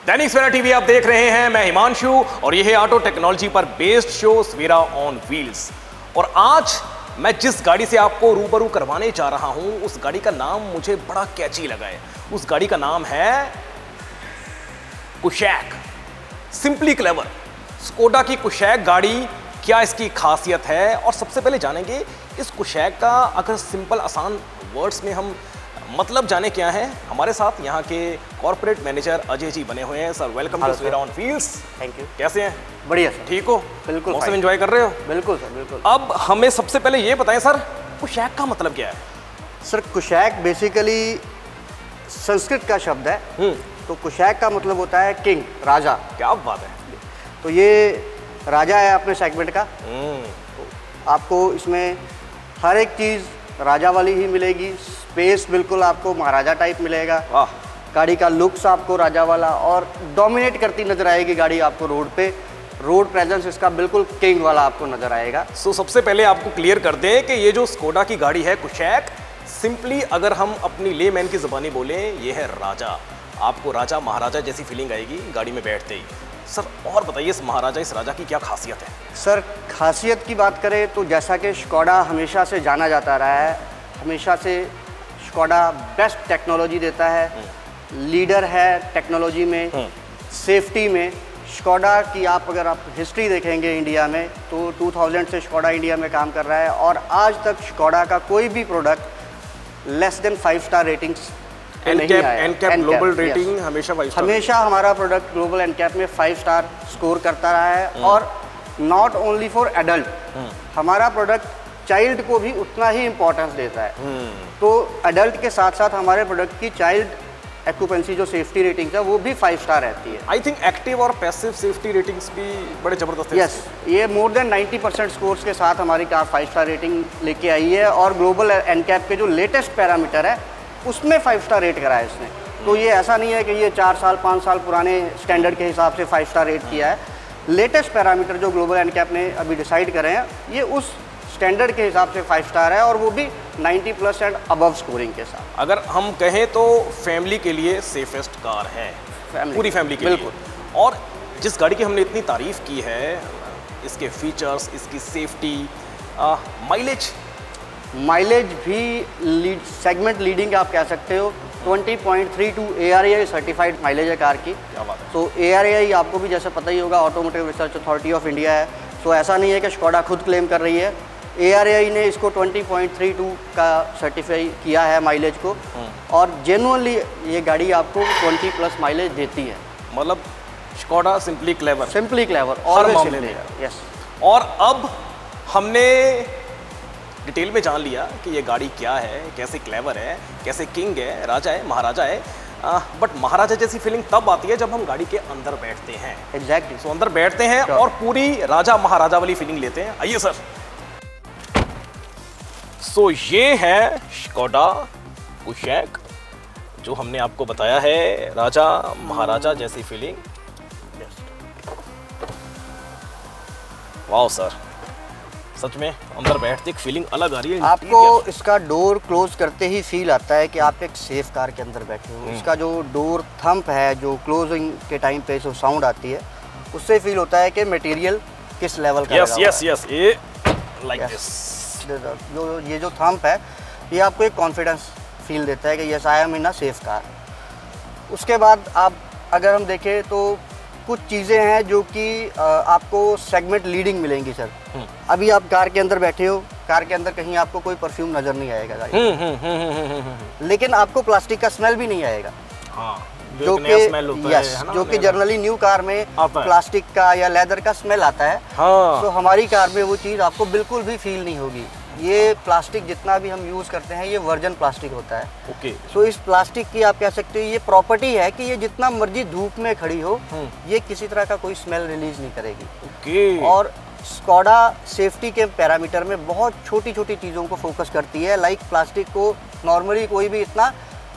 दैनिक Savera TV आप देख रहे हैं। मैं हिमांशु और यह है ऑटो टेक्नोलॉजी पर based show Savera on wheels. और आज मैं जिस गाड़ी से आपको रूबरू करवाने जा रहा हूं उस गाड़ी का नाम मुझे बड़ा कैची लगा है। उस गाड़ी का नाम है कुशैक। Simply clever. स्कोडा की कुशैक गाड़ी, क्या इसकी खासियत है और सबसे पहले जानेंगे इस कुशैक का अगर सिंपल आसान वर्ड्स में हम मतलब जाने क्या है। हमारे साथ यहाँ के कॉर्पोरेट मैनेजर अजय जी बने हुए हैं। Sir welcome to Savera on wheels. Thank you. कैसे हैं? बढ़िया सर। ठीक हो? बिल्कुल। मौसम एंजॉय कर रहे हो? बिल्कुल सर, बिल्कुल। अब हमें सबसे पहले ये बताएं सर, कुशैक का मतलब क्या है? सर कुशैक बेसिकली संस्कृत का शब्द है। तो कुशैक का मतलब होता है किंग, राजा। क्या बात है। तो ये राजा है अपने सेगमेंट का। तो आपको इसमें हर एक चीज़ राजा वाली ही मिलेगी। स्पेस बिल्कुल आपको महाराजा टाइप मिलेगा। वाह। गाड़ी का लुक्स आपको राजा वाला और डोमिनेट करती नजर आएगी गाड़ी आपको रोड पे। रोड प्रेजेंस इसका बिल्कुल किंग वाला आपको नजर आएगा। सो सबसे पहले आपको क्लियर कर दें कि ये जो स्कोडा की गाड़ी है कुशैक, सिंपली अगर हम अपनी लेमैन की ज़बानी बोलें ये है राजा। आपको राजा महाराजा जैसी फीलिंग आएगी गाड़ी में बैठते ही। सर और बताइए इस महाराजा इस राजा की क्या खासियत है? सर खासियत की बात करें तो जैसा कि स्कोडा हमेशा से जाना जाता रहा है, हमेशा से स्कोडा बेस्ट टेक्नोलॉजी देता है, लीडर है टेक्नोलॉजी में, सेफ्टी में। स्कोडा की अगर आप हिस्ट्री देखेंगे इंडिया में तो 2000 से स्कोडा इंडिया में काम कर रहा है और आज तक स्कोडा का कोई भी product less than 5 star ratings NCAP global rating हमेशा 5 स्टार। हमेशा हमारा प्रोडक्ट ग्लोबल एनकैप में 5 स्टार स्कोर करता रहा है। और नॉट ओनली फॉर एडल्ट, हमारा प्रोडक्ट चाइल्ड को भी उतना ही इम्पोर्टेंस देता है। तो एडल्ट के साथ साथ हमारे प्रोडक्ट की चाइल्ड एक्यूपेंसी जो सेफ्टी रेटिंग्स है वो भी 5 स्टार रहती है। आई थिंक एक्टिव और पैसिव सेफ्टी रेटिंग्स भी बड़े ज़बरदस्त है। यस, ये मोर देन 90% स्कोर्स के साथ हमारी कार 5 स्टार रेटिंग लेके आई है। और ग्लोबल एनकैप के जो लेटेस्ट पैरामीटर है उसमें 5 स्टार रेट करा है इसने। तो ये ऐसा नहीं है कि ये 4 साल 5 साल पुराने स्टैंडर्ड के हिसाब से 5 स्टार रेट किया है। लेटेस्ट पैरामीटर जो ग्लोबल एनकैप ने अभी डिसाइड करे हैं ये उस स्टैंडर्ड के हिसाब से 5 स्टार है और वो भी 90+ एंड अबव स्कोरिंग के साथ। अगर हम कहें तो फैमिली के लिए सेफेस्ट कार है, पूरी फैमिली के लिए। और जिस गाड़ी की हमने इतनी तारीफ की है, इसके फीचर्स, इसकी सेफ्टी, माइलेज भी सेगमेंट लीडिंग आप कह सकते हो। 20.32 ARAI सर्टिफाइड माइलेज है कार की। क्या बात है। तो ARAI आपको भी जैसे पता ही होगा automotive research authority of India है। तो ऐसा नहीं है कि स्कोडा खुद क्लेम कर रही है, ARAI ने इसको 20.32 का सर्टिफाई किया है माइलेज को। और जेन्युइनली ये गाड़ी आपको 20+ माइलेज देती है। मतलब Skoda simply clever. Simply clever हर मामले में। यस। और अब हमने डिटेल में जान लिया कि ये गाड़ी क्या है, कैसे क्लेवर है, कैसे किंग है, राजा है, महाराजा है। बट महाराजा जैसी फीलिंग तब आती है जब हम गाड़ी के अंदर बैठते हैं। एग्जैक्टली। तो अंदर बैठते हैं और पूरी राजा महाराजा वाली फीलिंग लेते हैं। आइए सर। सो ये है स्कोडा कुशैक जो हमने आपको बताया है, राजा महाराजा जैसी फीलिंग। वाओ सर, सच में अंदर बैठते एक फीलिंग अलग आ रही है। आपको इसका डोर क्लोज करते ही फील आता है कि आप एक सेफ कार के अंदर बैठे हो। इसका जो डोर थंप है, जो क्लोजिंग के टाइम पे जो साउंड आती है उससे फील होता है कि मटेरियल किस लेवल का यस यस यस, ये लाइक दिस। ये जो थंप है ये आपको एक कॉन्फिडेंस फील देता है कि yes I am in a safe car. उसके बाद आप अगर हम देखें तो कुछ चीज़ें हैं जो कि आपको सेगमेंट लीडिंग मिलेंगी सर। अभी आप कार के अंदर बैठे हो, कार के अंदर कहीं आपको कोई परफ्यूम नज़र नहीं आएगा गाड़ी, लेकिन आपको प्लास्टिक का स्मेल भी नहीं आएगा। हाँ, जो कि जनरली न्यू कार में प्लास्टिक का या लेदर का स्मेल आता है। हाँ। तो हमारी कार में वो चीज़ आपको बिल्कुल भी फील नहीं होगी। ये प्लास्टिक जितना भी हम यूज़ करते हैं ये वर्जन प्लास्टिक होता है। ओके। तो इस प्लास्टिक की आप कह सकते हो ये प्रॉपर्टी है कि ये जितना मर्जी धूप में खड़ी हो ये किसी तरह का कोई स्मेल रिलीज नहीं करेगी। ओके। और स्कोडा सेफ्टी के पैरामीटर में बहुत छोटी छोटी चीज़ों को फोकस करती है। लाइक प्लास्टिक को नॉर्मली कोई भी इतना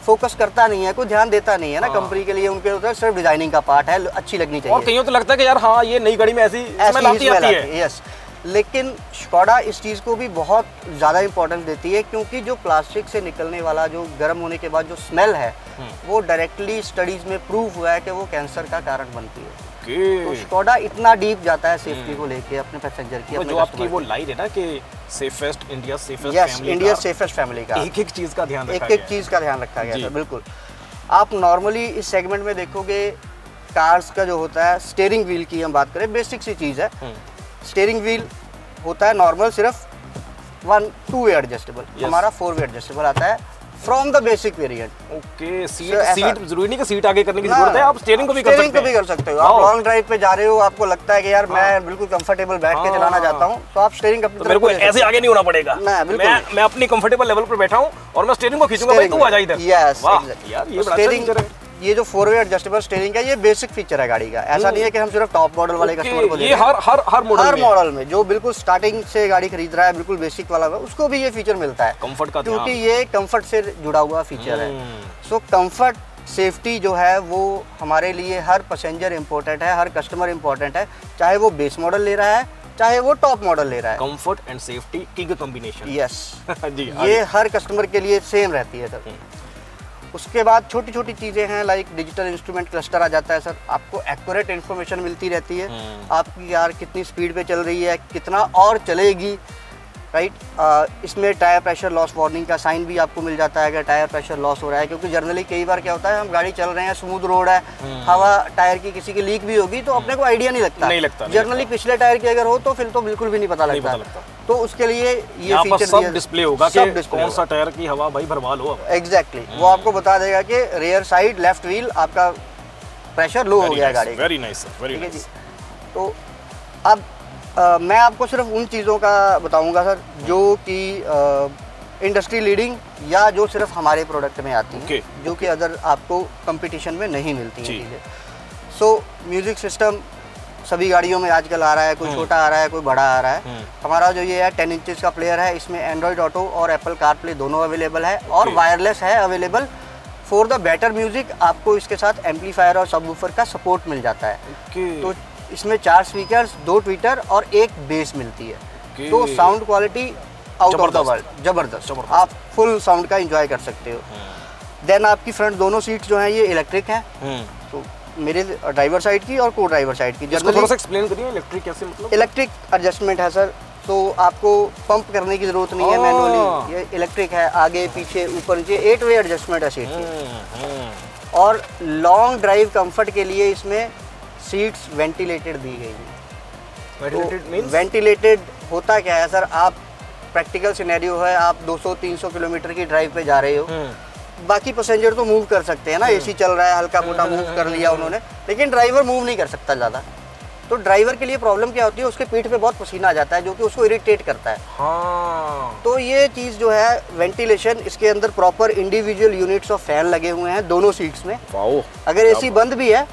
फोकस करता नहीं है, कोई ध्यान देता नहीं है ना। कंपनी के लिए उनके होता है सिर्फ डिजाइनिंग का पार्ट है, अच्छी लगनी चाहिए। और कईयों तो लगता है कि यार हाँ ये नई गाड़ी में ऐसी स्मेल आती है। यस, लेकिन स्कोडा इस चीज़ को भी बहुत ज़्यादा इंपॉर्टेंस देती है, क्योंकि जो प्लास्टिक से निकलने वाला जो गर्म होने के बाद जो स्मेल है वो डायरेक्टली स्टडीज़ में प्रूव हुआ है कि वो कैंसर का कारण बनती है। तो स्कोडा इतना डीप जाता है सेफ्टी को लेके अपने पैसेंजर की। तो जो आपकी वो लाइन है ना कि safest India safest yes, India safest family का एक एक चीज़ का ध्यान रखा एक चीज़ का ध्यान रखा गया है। बिल्कुल, आप नॉर्मली इस सेगमेंट में देखोगे कार्स का जो होता है, स्टीयरिंग व्हील की हम बात करें, बेसिक सी चीज़ है। स्टीयरिंग व्हील होता है नॉर्मल सिर्फ 2 वे एडजस्टेबल, हमारा 4 वे एडजस्टेबल आता है from the basic variant. Okay, seat जरूरी नहीं कि सीट आगे करने की जरूरत है, आप स्टीयरिंग को भी कर सकते हो। आप लॉन्ग ड्राइव पे जा रहे हो, आपको लगता है कि यार मैं बिल्कुल कंफर्टेबल बैठ के चलाना चाहता हूँ, तो आप स्टीयरिंग अपनी तरफ, मेरे को ऐसे आगे नहीं होना पड़ेगा, मैं अपनी कंफर्टेबल लेवल पर बैठा हूँ और मैं स्टीयरिंग को खींचूंगा, भाई तू आ जा इधर। यस, यार ये बड़ा अच्छा है। ये जो 4 वे एडजस्टेबल स्टीयरिंग है, ये बेसिक फीचर है गाड़ी का। ऐसा नहीं है कि हम सिर्फ टॉप मॉडल वाले कस्टमर को दे रहे हैं। हर मॉडल में जो बिल्कुल स्टार्टिंग से गाड़ी खरीद रहा है, बिल्कुल बेसिक वाला, उसको भी ये फीचर मिलता है, कंफर्ट का, क्योंकि ये कंफर्ट से जुड़ा हुआ फीचर है। सो कंफर्ट सेफ्टी जो है वो हमारे लिए हर पैसेंजर इंपॉर्टेंट है, हर कस्टमर इंपॉर्टेंट है, चाहे वो बेस मॉडल ले रहा है चाहे वो टॉप मॉडल ले रहा है। कंफर्ट एंड सेफ्टी की कॉम्बिनेशन। यस जी, ये हर कस्टमर के लिए सेम रहती है सर। उसके बाद छोटी छोटी चीज़ें हैं, लाइक डिजिटल इंस्ट्रूमेंट क्लस्टर आ जाता है सर, आपको एक्यूरेट इन्फॉर्मेशन मिलती रहती है, आपकी कार कितनी स्पीड पे चल रही है, कितना और चलेगी, राइट। इसमें टायर प्रेशर लॉस वार्निंग का साइन भी आपको मिल जाता है अगर टायर प्रेशर लॉस हो रहा है, क्योंकि जनरली कई बार क्या होता है, हम गाड़ी चल रहे हैं, स्मूथ रोड है, हवा टायर की किसी की लीक भी होगी तो अपने को आइडिया नहीं लगता। जनरली पिछले टायर की अगर हो तो फिर तो बिल्कुल भी नहीं पता लगता। तो उसके लिए ये फीचर सब डिस्प्ले होगा कि कौन सा टायर की हवा भाई भरवा लो। एग्जैक्टली, वो आपको बता देगा कि रियर साइड लेफ्ट व्हील आपका प्रेशर लो हो गया गाड़ी का। Very nice, very nice. तो अब मैं आपको सिर्फ उन चीज़ों का बताऊंगा सर जो कि इंडस्ट्री लीडिंग या जो सिर्फ हमारे प्रोडक्ट में आती हैं, जो कि अदर आपको कंपटीशन में नहीं मिलती हैं चीज़ें। सो म्यूज़िक सिस्टम सभी गाड़ियों में आजकल आ रहा है, कोई छोटा आ रहा है, कोई बड़ा आ रहा है। हमारा जो ये है 10 इंचेस का प्लेयर है, इसमें एंड्रॉयड ऑटो और एप्पल कारप्ले दोनों अवेलेबल है और वायरलेस है available. For the better music आपको इसके साथ एम्पलीफायर और सबवूफर का सपोर्ट मिल जाता है। तो इसमें 4 स्पीकर्स, 2 ट्विटर और 1 बेस मिलती है। तो sound quality out of the world, जबरदस्त। आप फुल साउंड का एंजॉय कर सकते हो। देन आपकी फ्रंट दोनों सीट्स जो हैं ये इलेक्ट्रिक हैं, तो मेरे ड्राइवर साइड की और को ड्राइवर साइड की। इसको थोड़ा सा एक्सप्लेन करिए, इलेक्ट्रिक कैसे मतलब? इलेक्ट्रिक एडजस्टमेंट है सर, तो आपको पंप करने की जरूरत नहीं है मैनुअली, ये इलेक्ट्रिक है, आगे पीछे ऊपर नीचे 8 वे एडजस्टमेंट है सीट की। और लॉन्ग ड्राइव कंफर्ट के लिए इसमें सीट्स वेंटिलेटेड दी गई है। वेंटिलेटेड होता क्या है सर, आप प्रैक्टिकल सिनेरियो है, आप 200-300 किलोमीटर की ड्राइव पे जा रहे हो, बाकी पैसेंजर तो मूव कर सकते हैं ना, एसी चल रहा है, हल्का मोटा मूव कर लिया उन्होंने, लेकिन ड्राइवर मूव नहीं कर सकता ज़्यादा। तो ड्राइवर के लिए प्रॉब्लम क्या होती है, उसके पीठ पे बहुत पसीना आ जाता है जो कि उसको इरिटेट करता है। हाँ। तो ये चीज़ जो है वेंटिलेशन, इसके अंदर proper individual units of fan लगे हुए हैं दोनों सीट्स में। अगर एसी बंद भी है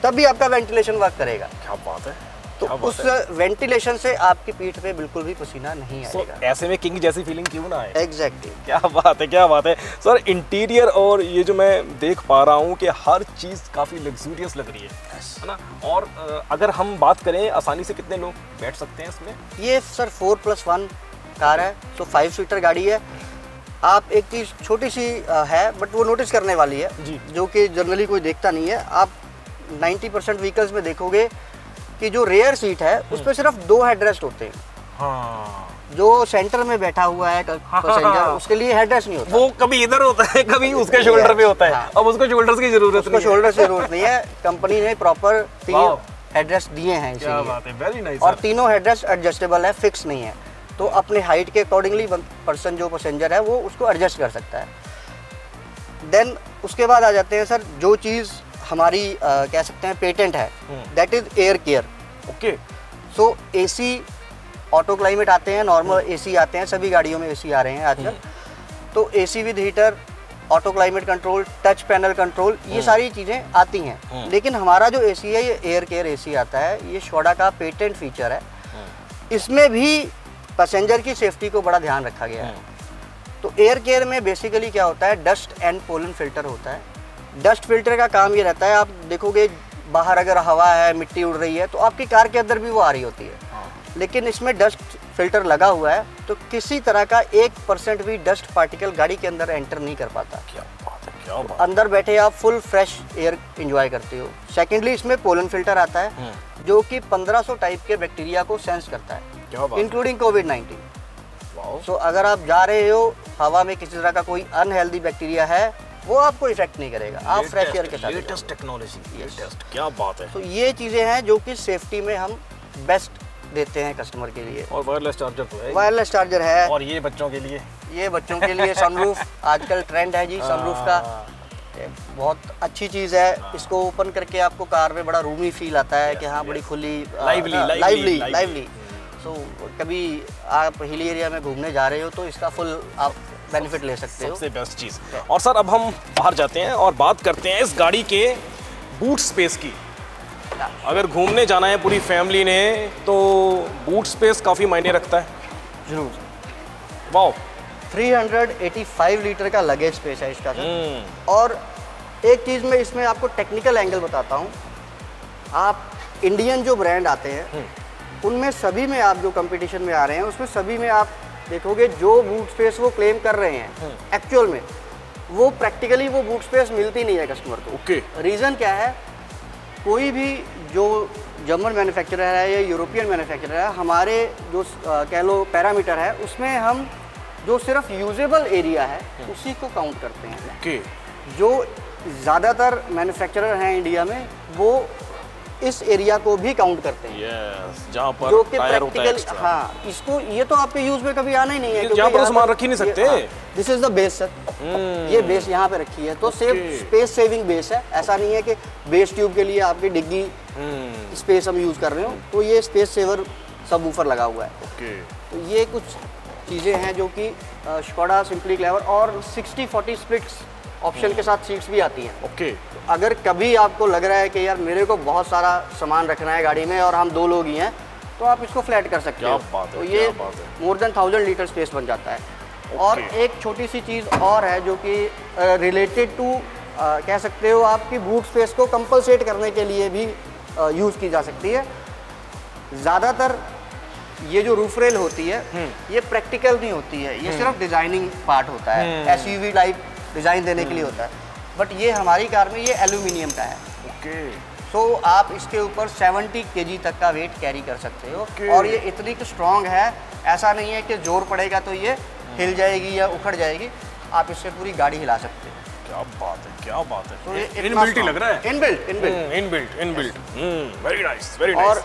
तब भी आपका वेंटिलेशन वर्क करेगा। क्या बात है। तो उस वेंटिलेशन से आपकी पीठ पे बिल्कुल भी पसीना नहीं आएगा। ऐसे में किंग जैसी फीलिंग क्यों ना आए। एग्जैक्टली। क्या बात है, क्या बात है सर। इंटीरियर और ये जो मैं देख पा रहा हूँ कि हर चीज़ काफ़ी लग्जूरियस लग रही है ना। और अगर हम बात करें आसानी से कितने लोग बैठ सकते हैं इसमें? ये सर 4+1 कार है, तो 5 सीटर गाड़ी है। आप एक चीज़ छोटी सी है बट वो नोटिस करने वाली है जी, जो कि जनरली कोई देखता नहीं है। आप 90% व्हीकल्स में देखोगे कि जो रेयर सीट है उस पर सिर्फ 2 हेडरेस्ट होते हैं। हाँ। जो सेंटर में बैठा हुआ है पैसेंजर, उसके लिए हेडरेस्ट नहीं होता। वो कभी इधर होता है, कभी उसके शोल्डर पे होता है। हाँ। अब उसको शोल्डर्स की जरूरत नहीं है। शोल्डर की जरूरत नहीं है, कंपनी ने प्रॉपर 3 हेडरेस्ट दिए हैं इसलिए। क्या बात है, वेरी नाइस। और तीनों हेडरेस्ट एडजस्टेबल है, फिक्स नहीं है, तो अपने हाइट के अकॉर्डिंगली पर्सन जो पैसेंजर है वो उसको एडजस्ट कर सकता है। देन उसके बाद आ जाते हैं सर, जो चीज़ हमारी कह सकते हैं पेटेंट है, that is air care. Okay. So AC, auto climate आते हैं, नॉर्मल एसी आते हैं, सभी गाड़ियों में एसी आ रहे हैं आजकल। तो AC with heater, auto climate control, touch panel control, ये सारी चीज़ें आती हैं। लेकिन हमारा जो एसी है ये एयर केयर एसी आता है, ये स्कोडा का पेटेंट फीचर है। इसमें भी पैसेंजर की सेफ्टी को बड़ा ध्यान रखा गया है। तो एयर केयर में बेसिकली क्या होता है, डस्ट एंड पोलन फिल्टर होता है। डस्ट फिल्टर का काम ये रहता है, आप देखोगे बाहर अगर हवा है, मिट्टी उड़ रही है, तो आपकी कार के अंदर भी वो आ रही होती है, लेकिन इसमें डस्ट फिल्टर लगा हुआ है, तो किसी तरह का 1% भी डस्ट पार्टिकल गाड़ी के अंदर एंटर नहीं कर पाता। क्या बात है, क्या बात। अंदर बैठे आप फुल फ्रेश एयर एंजॉय करते हो। सेकेंडली इसमें पोलन फिल्टर आता है जो कि 1500 टाइप के बैक्टीरिया को सेंस करता है, इंक्लूडिंग कोविड-19। सो अगर आप जा रहे हो, हवा में किसी तरह का कोई अनहेल्दी बैक्टीरिया है, वो आपको इफेक्ट नहीं करेगा, आप फ्रेश एयर के साथ। लेटेस्ट टेक्नोलॉजी, लेटेस्ट, क्या बात है। तो ये चीज़ें हैं जो कि सेफ्टी में हम बेस्ट देते हैं कस्टमर के लिए। और वायरलेस चार्जर तो है, वायरलेस चार्जर है। और ये बच्चों के लिए, ये बच्चों के लिए सनरूफ आजकल ट्रेंड है जी, सनरूफ का बहुत अच्छी चीज़ है। इसको ओपन करके आपको कार में बड़ा रूमी फील आता है कि हाँ बड़ी खुली, लाइवली। सो कभी आप हिली एरिया में घूमने जा रहे हो तो इसका फुल आप बेनिफिट ले सकते हो। सबसे बेस्ट चीज़। और सर अब हम बाहर जाते हैं और बात करते हैं इस गाड़ी के बूट स्पेस की। अगर घूमने जाना है पूरी फैमिली ने तो बूट स्पेस काफ़ी मायने रखता है। जरूर। वाओ, 385 लीटर का लगेज स्पेस है इसका सर। और एक चीज़ मैं इसमें आपको टेक्निकल एंगल बताता हूँ। आप इंडियन जो ब्रांड आते हैं उनमें सभी में, आप जो कंपटीशन में आ रहे हैं उसमें सभी में आप देखोगे जो बूट स्पेस वो क्लेम कर रहे हैं, एक्चुअल में वो प्रैक्टिकली वो बूट स्पेस मिलती नहीं है कस्टमर को। ओके। रीज़न क्या है, कोई भी जो जर्मन मैन्युफैक्चरर है या यूरोपियन मैन्युफैक्चरर है, हमारे जो कह लो पैरामीटर है उसमें हम जो सिर्फ यूजेबल एरिया है उसी को काउंट करते हैं। ओके। जो ज़्यादातर मैन्युफैक्चरर हैं इंडिया में वो इस एरिया को भी काउंट करते हैं। यस, जहाँ पर जो कि टायर होता है प्रैक्टिकली, एक्स्ट्रा। हाँ, इसको ये तो आपके यूज में कभी आना ही नहीं है, जहाँ पर सामान रख ही नहीं सकते। This is the base sir, ये बेस यहाँ पे रखी है, तो स्पेस सेविंग बेस है। ऐसा नहीं है कि बेस ट्यूब के लिए आपकी डिग्गी स्पेस हम यूज कर रहे हो, तो ये स्पेस सेवर सब ऊपर लगा हुआ है। ओके। तो ये कुछ चीज़ें हैं जो कि स्कोडा सिंपली क्लेवर, और 60-40 स्प्लिट्स ऑप्शन के साथ सीट्स भी आती हैं। ओके। अगर कभी आपको लग रहा है कि यार मेरे को बहुत सारा सामान रखना है गाड़ी में और हम 2 लोग ही हैं, तो आप इसको फ्लैट कर सकते हो। क्या बात है, तो ये क्या बात है। मोर देन 1000 लीटर स्पेस बन जाता है। और एक छोटी सी चीज़ और है जो कि रिलेटेड टू कह सकते हो आपकी बूट स्पेस को कंपलसेट करने के लिए भी यूज़ की जा सकती है। ज़्यादातर ये जो रूफ रेल होती है ये प्रैक्टिकल नहीं होती है, ये सिर्फ डिज़ाइनिंग पार्ट होता है, एसयूवी टाइप डिज़ाइन देने के लिए होता है। बट ये हमारी कार में ये एल्यूमिनियम का है। ओके। सो आप इसके ऊपर 70 kg तक का वेट कैरी कर सकते हो। और ये इतनी स्ट्रॉन्ग है, ऐसा नहीं है कि जोर पड़ेगा तो ये हिल जाएगी या उखड़ जाएगी, आप इससे पूरी गाड़ी हिला सकते हो। क्या बात है, क्या बात है। तो ये इनबिल्ट ही लग रहा है। Inbuilt. Very nice, very nice. और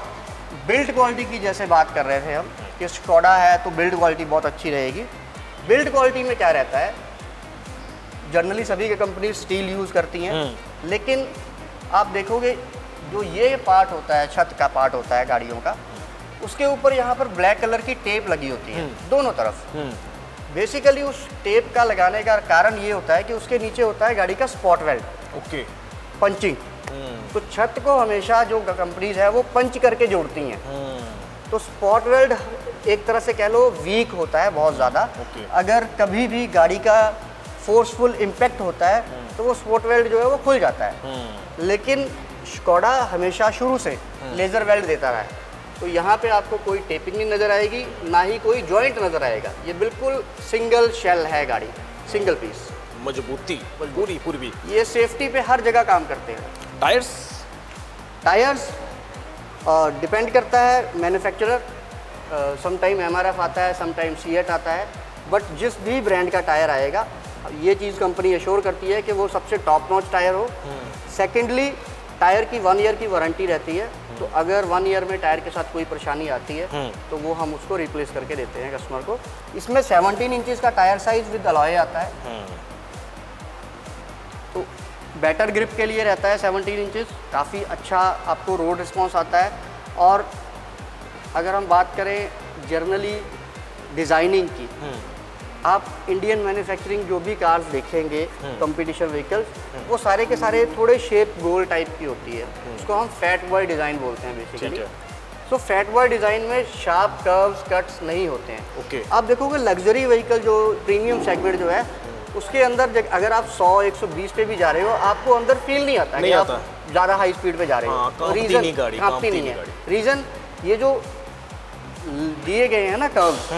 बिल्ड क्वालिटी की जैसे बात कर रहे थे हम कि स्कोडा है तो बिल्ड क्वालिटी बहुत अच्छी रहेगी। बिल्ड क्वालिटी में क्या रहता है, जनरली सभी की कंपनी स्टील यूज़ करती हैं, लेकिन आप देखोगे जो ये पार्ट होता है, छत का पार्ट होता है गाड़ियों का, उसके ऊपर यहाँ पर ब्लैक कलर की टेप लगी होती है दोनों तरफ। बेसिकली उस टेप का लगाने का कारण ये होता है कि उसके नीचे होता है गाड़ी का स्पॉट वेल्ड। ओके। पंचिंग। तो छत को हमेशा जो कंपनीज है वो पंच करके जोड़ती हैं। तो स्पॉट वेल्ड एक तरह से कह लो वीक होता है बहुत ज़्यादा। अगर कभी भी गाड़ी का फोर्सफुल इम्पैक्ट होता है तो वो स्पॉट वेल्ड जो है वो खुल जाता है। लेकिन स्कोडा हमेशा शुरू से लेज़र वेल्ड देता रहा है, तो यहाँ पे आपको कोई टेपिंग नहीं नज़र आएगी, ना ही कोई जॉइंट नज़र आएगा। ये बिल्कुल सिंगल शेल है गाड़ी, सिंगल पीस। मजबूती पूरी। ये सेफ्टी पे हर जगह काम करते हैं। टायर्स डिपेंड करता है मैन्युफैक्चरर, समटाइम एमआरएफ आता है, समटाइम सीएट आता है, बट जिस भी ब्रांड का टायर आएगा ये चीज़ कंपनी एश्योर करती है कि वो सबसे टॉप नॉच टायर हो। सेकेंडली टायर की 1 ईयर की वारंटी रहती है, तो अगर 1 ईयर में टायर के साथ कोई परेशानी आती है तो वो हम उसको रिप्लेस करके देते हैं कस्टमर को। इसमें 17 इंचेस का टायर साइज विद अलॉय आता है, तो बेटर ग्रिप के लिए रहता है 17 इंचेस, काफ़ी अच्छा आपको रोड रिस्पॉन्स आता है। और अगर हम बात करें जनरली डिज़ाइनिंग की, आप इंडियन मैन्युफैक्चरिंग जो भी कार्स देखेंगे कंपटीशन व्हीकल्स, वो सारे के सारे थोड़े शेप गोल टाइप की होती है, उसको हम फैट बॉय डिज़ाइन बोलते हैं basically. So fat boy design में शार्प कर्व्स कट्स नहीं होते हैं। ओके। आप देखोगे लग्जरी व्हीकल जो प्रीमियम सेगमेंट जो है उसके अंदर अगर आप 100-120 पे भी जा रहे हो आपको अंदर फील नहीं आता नहीं कि आता। आप ज़्यादा हाई स्पीड पे जा रहे हो। हाँ, तो कांपती नहीं गाड़ी, कांपती कांपती नहीं नहीं है। गाड़ी। रीज़न ये जो दिए गए हैं ना कर्व्स,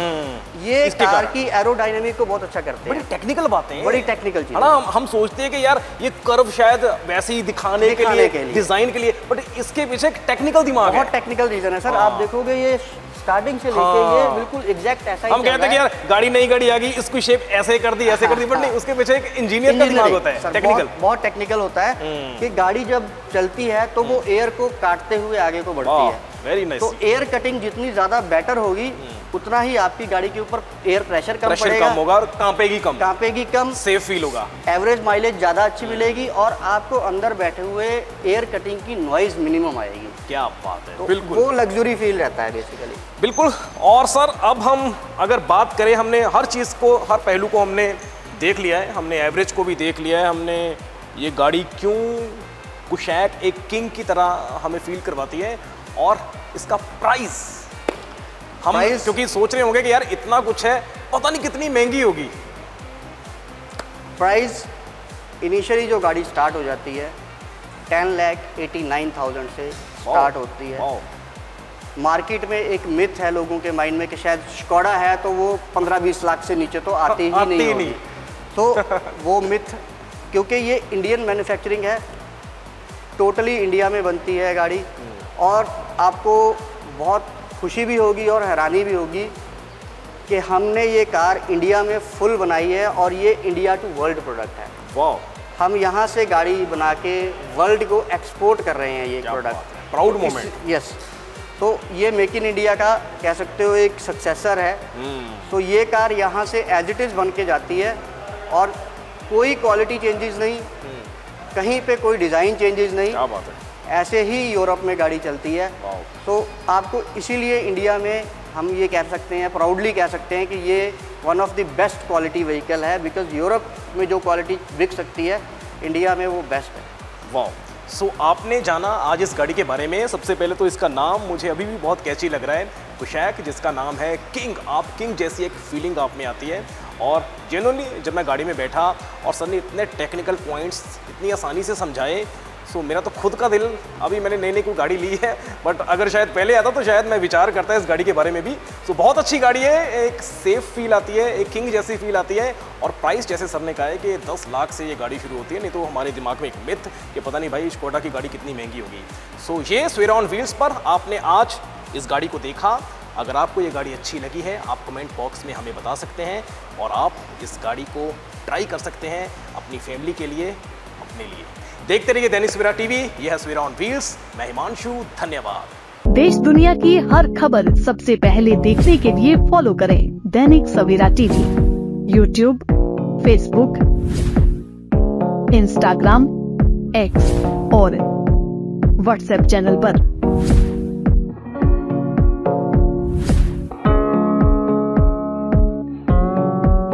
ये इसके कार कारण। की एरोडायनेमिक को बहुत अच्छा करते बड़ी हैं। टेक्निकल बातें हैं। बड़ी टेक्निकल चीज़ है ना, हम सोचते हैं कि यार ये कर्व शायद वैसे ही दिखाने के लिए, डिजाइन के लिए, बट इसके पीछे एक टेक्निकल दिमाग है। बहुत टेक्निकल रीजन है सर। आप देखोगे ये स्टार्टिंग से लेके हाँ। ये बिल्कुल एग्जैक्ट ऐसा ही हम कहते हैं कि यार गाड़ी नई गाड़ी आ गई, इसकी शेप ऐसे कर दी, ऐसे कर दी, बट नहीं, उसके पीछे एक इंजीनियर का दिमाग होता है, टेक्निकल। बहुत टेक्निकल होता है कि गाड़ी जब चलती है तो वो एयर को काटते हुए आगे को बढ़ती है। Very nice. तो एयर कटिंग जितनी ज्यादा बेटर होगी उतना ही आपकी गाड़ी के ऊपर एयर प्रेशर कम प्रेशर पड़ेगा, कम होगा और कांपेगी कम, कांपेगी कम, सेफ फील होगा, एवरेज माइलेज ज़्यादा अच्छी मिलेगी और आपको अंदर बैठे हुए एयर कटिंग की नॉइज मिनिमम आएगी। क्या बात है। तो बिल्कुल वो लग्जरी फील रहता है बेसिकली। बिल्कुल। और सर अब हम अगर बात करें, हमने हर चीज़ को, हर पहलू को हमने देख लिया है, हमने एवरेज को भी देख लिया है, हमने ये गाड़ी क्यों कुशैक एक किंग की तरह हमें फील करवाती है, और इसका प्राइस हम क्योंकि सोच रहे होंगे कि यार इतना कुछ है, पता नहीं कितनी महंगी होगी। प्राइस इनिशियली जो गाड़ी स्टार्ट हो जाती है 10,89,000 से स्टार्ट होती है। मार्केट में एक मिथ है लोगों के माइंड में कि शायद स्कोडा है तो वो 15-20 लाख से नीचे तो आती ही नहीं होगी। तो वो मिथ, क्योंकि ये इंडियन मैन्युफैक्चरिंग है, टोटली इंडिया में बनती है गाड़ी, और आपको बहुत खुशी भी होगी और हैरानी भी होगी कि हमने ये कार इंडिया में फुल बनाई है और ये इंडिया टू वर्ल्ड प्रोडक्ट है। वाह। हम यहाँ से गाड़ी बना के वर्ल्ड को एक्सपोर्ट कर रहे हैं ये प्रोडक्ट। Proud moment. यस। तो ये मेक इन इंडिया का कह सकते हो एक सक्सेसर है। तो ये कार यहाँ से एज इट इज़ बन के जाती है और कोई क्वालिटी चेंजेस नहीं, कहीं पे कोई डिज़ाइन चेंजेस नहीं। क्या बात है। ऐसे ही यूरोप में गाड़ी चलती है। तो आपको इसीलिए इंडिया में हम ये कह सकते हैं, प्राउडली कह सकते हैं कि ये one of the best quality vehicle है, बिकॉज यूरोप में जो क्वालिटी बिक सकती है इंडिया में वो बेस्ट है। वाह। सो आपने जाना आज इस गाड़ी के बारे में। सबसे पहले तो इसका नाम मुझे अभी भी बहुत कैची लग रहा है, कुशैक, जिसका नाम है किंग। आप किंग जैसी एक फीलिंग आप में आती है। और जेन्युइनली जब मैं गाड़ी में बैठा और सर ने इतने टेक्निकल पॉइंट्स इतनी आसानी से समझाए, सो मेरा तो खुद का दिल, अभी मैंने नई नई कोई गाड़ी ली है, बट अगर शायद पहले आता तो शायद मैं विचार करता इस गाड़ी के बारे में भी। सो बहुत अच्छी गाड़ी है, एक सेफ फील आती है, एक किंग जैसी फील आती है। और प्राइस जैसे सर ने कहा है कि 10 लाख से ये गाड़ी शुरू होती है, नहीं तो हमारे दिमाग में एक मिथ कि पता नहीं भाई स्कोडा की गाड़ी कितनी महंगी होगी। सो ये स्वेरा ऑन व्हील्स पर आपने आज इस गाड़ी को देखा। अगर आपको ये गाड़ी अच्छी लगी है आप कमेंट बॉक्स में हमें बता सकते हैं, और आप इस गाड़ी को ट्राई कर सकते हैं अपनी फैमिली के लिए, अपने लिए। देखते रहिए दैनिक सवेरा टीवी। यह है सवेरा ऑन व्हील्स। मैं हिमांशु, धन्यवाद। देश दुनिया की हर खबर सबसे पहले देखने के लिए फॉलो करें Dainik Savera TV, YouTube, Facebook, Instagram, X और व्हाट्सएप चैनल पर।